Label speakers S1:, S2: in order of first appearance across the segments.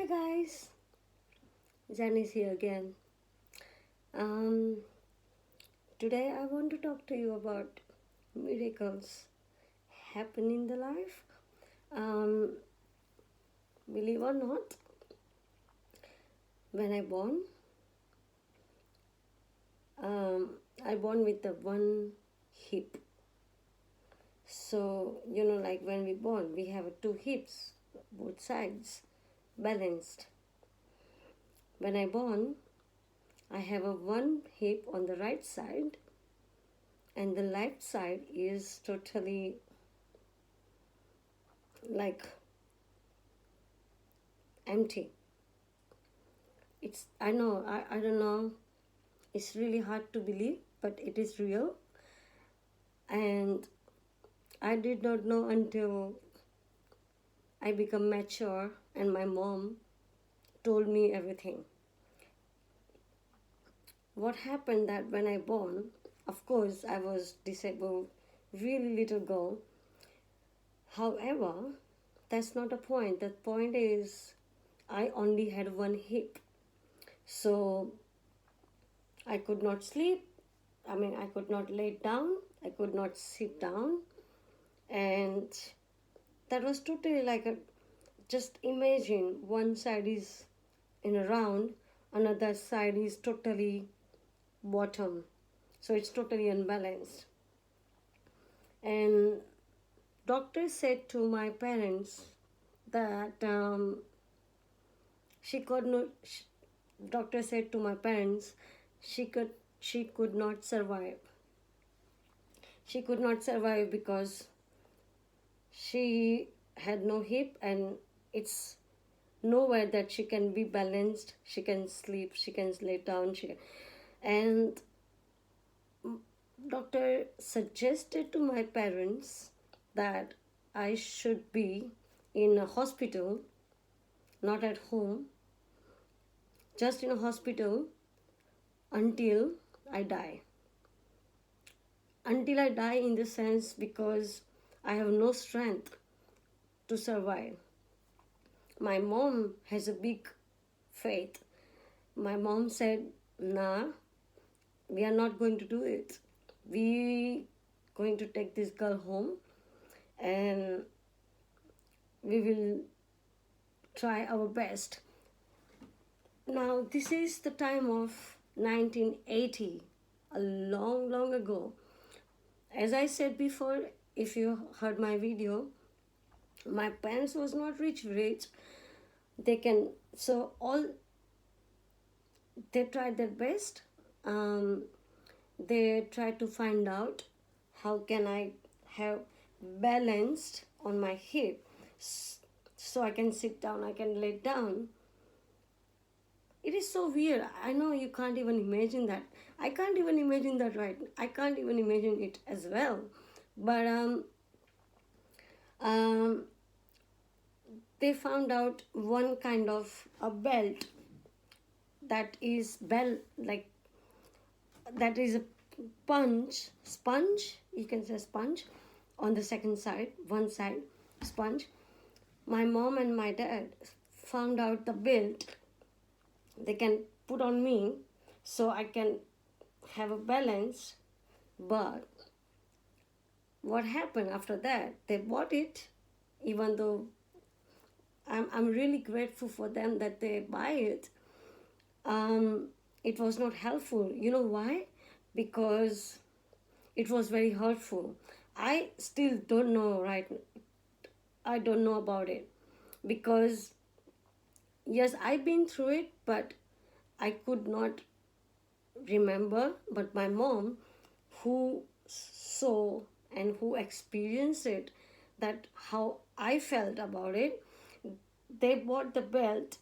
S1: guys, Janice here again. Um, Today I want to talk to you about miracles happen in the life. Um, Believe or not, when um, I born with the one hip. So like when we born, we have two hips, both sides, balanced. When I born, I have a one hip on the right side and the left side is totally like empty. I know, I don't know, it's really hard to believe, but it is real. And I did not know until I become mature and my mom told me everything. What happened that when I born, of course I was disabled, really little girl. However, that's not the point. The point is I only had one hip. So I could not sleep. I could not lay down. I could not sit down. And that was totally like a, just imagine one side is in a round, another side is totally bottom. So it's totally unbalanced. And doctor said to my parents that she could not, doctor said to my parents she could she could not survive. She could not survive because she had no hip and it's nowhere that she can be balanced, she can sleep, she can lay down, and doctor suggested to my parents that I should be in a hospital, not at home, just in a hospital until I die. Until I die in the sense because I have no strength to survive. My mom has a big faith. My mom said, nah, we are not going to do it. We going to take this girl home and we will try our best. Now this is the time of 1980, a long ago. As I said before, if you heard my video, my parents was not rich. They can, so all, they tried their best. They tried to find out how can I have balanced on my hip so I can sit down, I can lay down. It is so weird. I know you can't even imagine that. I can't even imagine that, right? I can't even imagine it as well. But um, they found out one kind of a belt that is like that is a sponge, you can say sponge, on the second side, one side sponge. My mom and my dad found out the belt they can put on me so I can have a balance. But what happened after that, they bought it, even though I'm really grateful for them that they buy it. It was not helpful. You know why? Because it was very hurtful. I still don't know, right? I don't know about it because yes, I've been through it, but I could not remember. But my mom, who saw and who experienced it, that how I felt about it, they bought the belt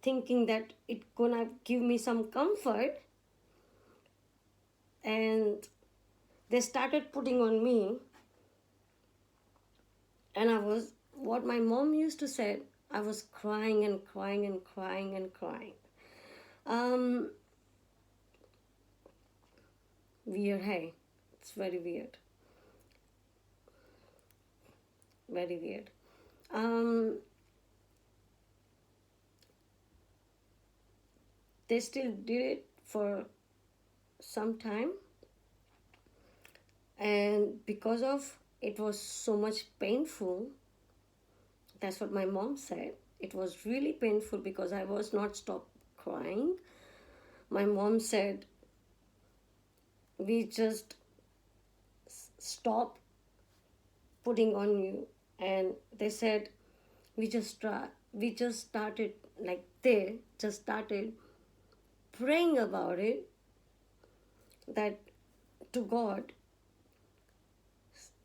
S1: thinking that it gonna give me some comfort, and they started putting on me, and I was, what my mom used to say, I was crying and crying and crying and crying. um Weird, hey, it's very weird, very weird. um they still did it for some time, and because of it was so much painful. That's what my mom said. It was really painful because I was not stopped crying. My mom said, we just stop putting on you. And they said, we just started, like they just started praying about it, that to God,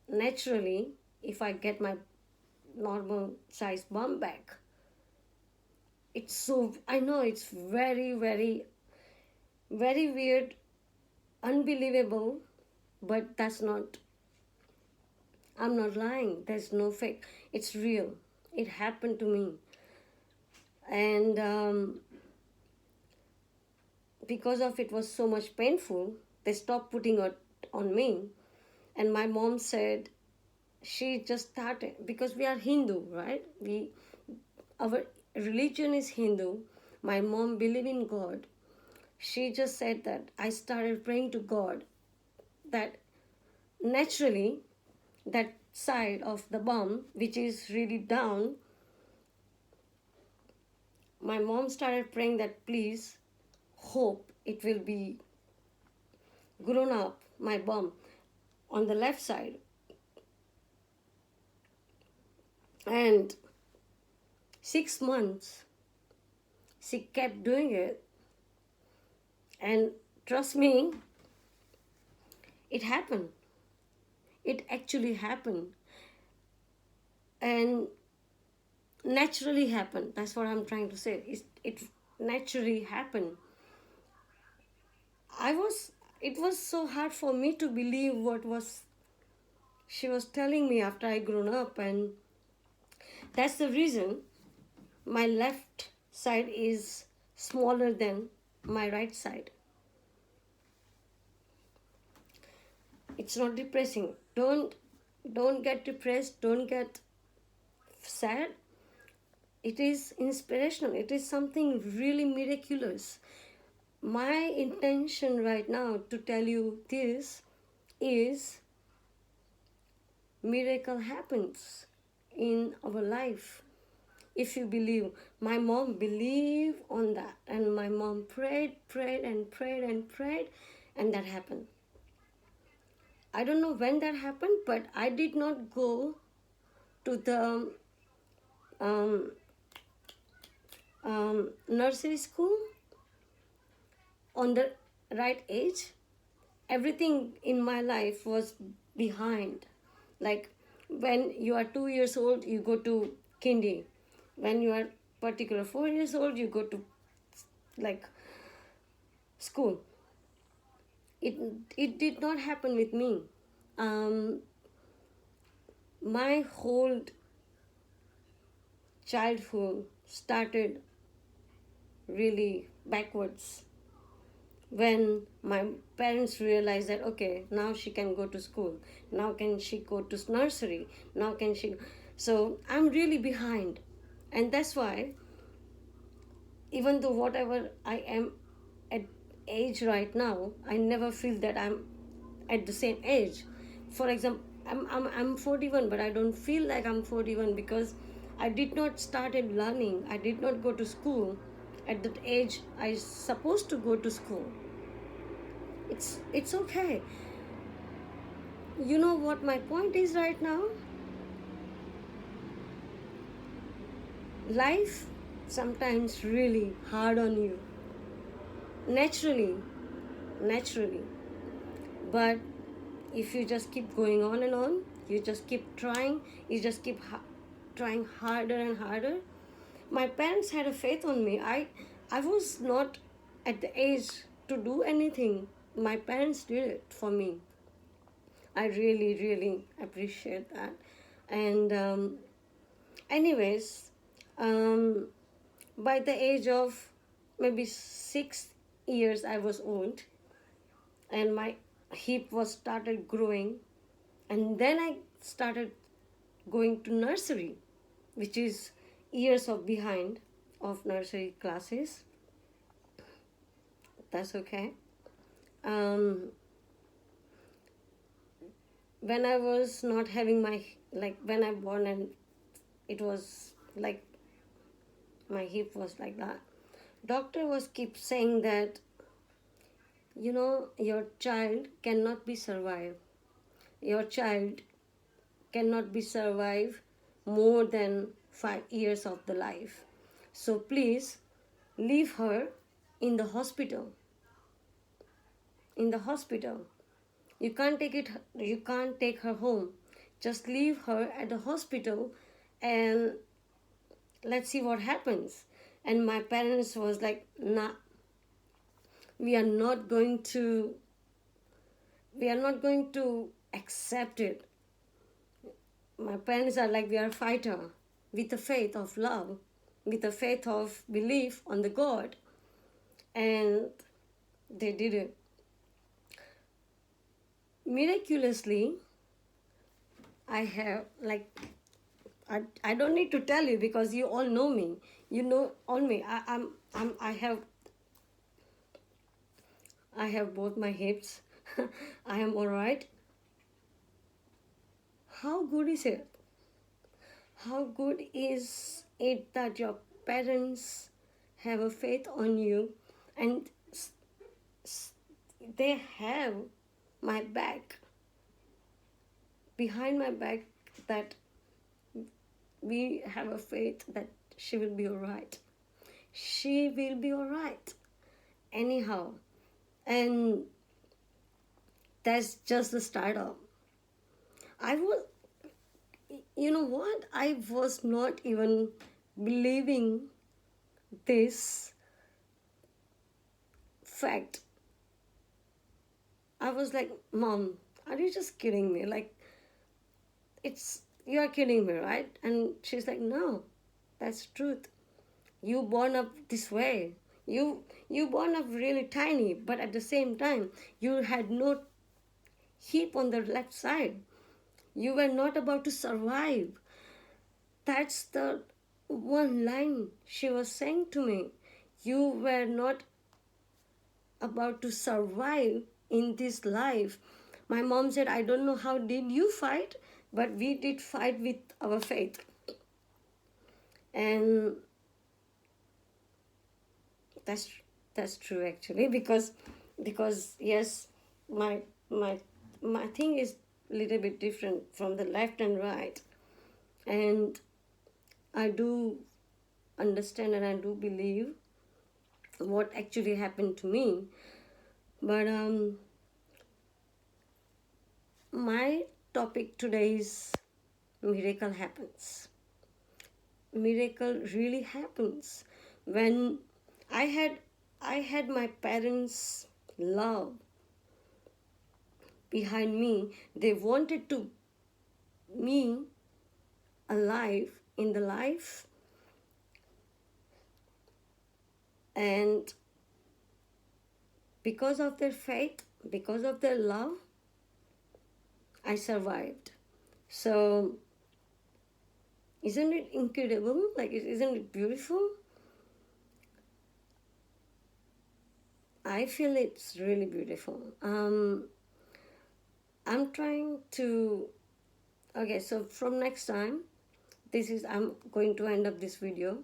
S1: naturally, if I get my normal size bum back, it's so, I know it's very, very, very weird, unbelievable, but that's not, I'm not lying. There's no fake. It's real. It happened to me. And because of it was so much painful, they stopped putting it on me. And my mom said, she just started, because we are Hindu, right? Our religion is Hindu. My mom believed in God. She just said that I started praying to God that naturally that side of the bum, which is really down, my mom started praying that please hope it will be grown up, my bum on the left side. And 6 months she kept doing it, and trust me, it happened. It actually happened, and naturally happened. That's what I'm trying to say. It naturally happened. It was so hard for me to believe what was she was telling me after I grown up, and that's the reason my left side is smaller than my right side. It's not depressing. Don't get depressed, don't get sad. It is inspirational. It is something really miraculous. My intention right now to tell you this is miracle happens in our life if you believe. My mom believed on that, and my mom prayed, and that happened. I don't know when that happened, but I did not go to the um, nursery school on the right age. Everything in my life was behind. Like when you are 2 years old, you go to kindy. When you are particular 4 years old, you go to like school. It did not happen with me. Um, my whole childhood started really backwards when my parents realized that okay, now she can go to school, now can she go to nursery, now can she, so I'm really behind. And that's why even though whatever I am at age right now, I never feel that I'm at the same age. For example, I'm 41, but I don't feel like I'm 41 because I did not started learning, I did not go to school at that age I supposed to go to school. It's okay. You know what my point is right now? Life sometimes really hard on you. Naturally. But if you just keep going on and on, you just keep trying, you just keep trying harder and harder. My parents had a faith on me. I was not at the age to do anything. My parents did it for me. I really, really appreciate that. And anyways, um, by the age of maybe 6 years, I was old, and my hip was started growing, and then I started going to nursery, which is years of behind of nursery classes. that's okay. Um, when I was not having my, like when I born and it was like my hip was like that. Doctor was keep saying that, your child cannot be survived. Your child cannot be survived more than 5 years of the life. So please leave her in the hospital. In the hospital. You can't take her home. Just leave her at the hospital and let's see what happens. And my parents was like, nah, we are not going to we are not going to accept it. My parents are like, we are a fighter with the faith of love, with the faith of belief on the God. And they did it. Miraculously, I have like I don't need to tell you because you all know me. You know all me. I have both my hips. I am all right. How good is it? How good is it that your parents have a faith on you and they have my back, behind my back, that we have a faith that she will be all right. She will be all right. Anyhow. And that's just the start of. I was, you know what? I was not even believing this fact. I was like, Mom, are you just kidding me? Like, you are kidding me, right? And she's like, no, that's truth. You born up this way. You born up really tiny, but at the same time, you had no hip on the left side. You were not about to survive. That's the one line she was saying to me. You were not about to survive in this life. My mom said, I don't know how did you fight, but we did fight with our faith. And that's true actually, because yes, my my my thing is a little bit different from the left and right. And I do understand and I do believe what actually happened to me. But my topic today is miracle happens. Miracle really happens when I had I had my parents' love behind me. They wanted to me alive in the life, and because of their faith, because of their love, I survived. So isn't it incredible? Like, isn't it beautiful? I feel it's really beautiful. I'm trying to. Okay, so from next time, I'm going to end up this video.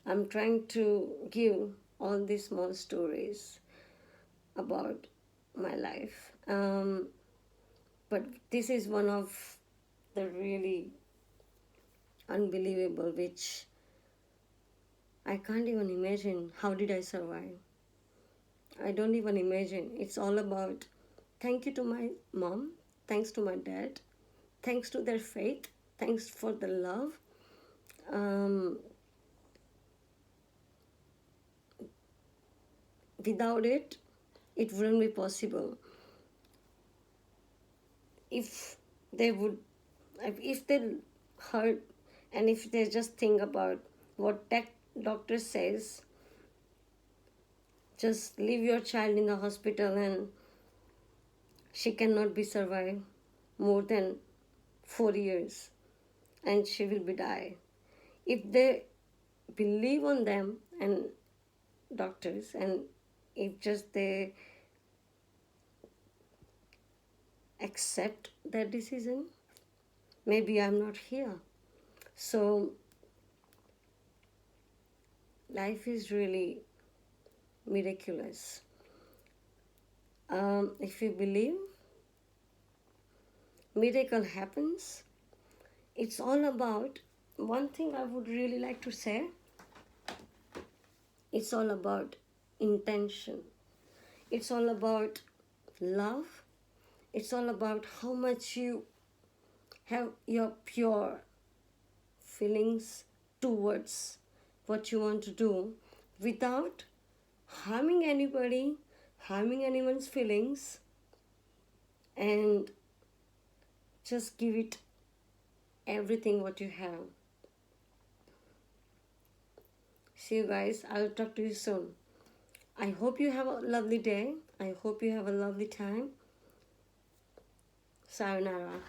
S1: I'm trying to give all these small stories about my life. But this is one of the really unbelievable, which I can't even imagine. How did I survive? I don't even imagine. It's all about thank you to my mom, thanks to my dad, thanks to their faith, thanks for the love. Without it, it wouldn't be possible. If they would, if they heard, and if they just think about what that doctor says, just leave your child in the hospital and she cannot be survived more than 4 years and she will be die. If they believe on them and doctors, and if just they accept that decision, maybe I'm not here. So life is really miraculous. If you believe miracle happens, it's all about one thing I would really like to say. It's all about intention. It's all about love. It's all about how much you have your pure feelings towards what you want to do without harming anybody, harming anyone's feelings, and just give it everything what you have. See you guys. I'll talk to you soon. I hope you have a lovely day. I hope you have a lovely time. Sayonara.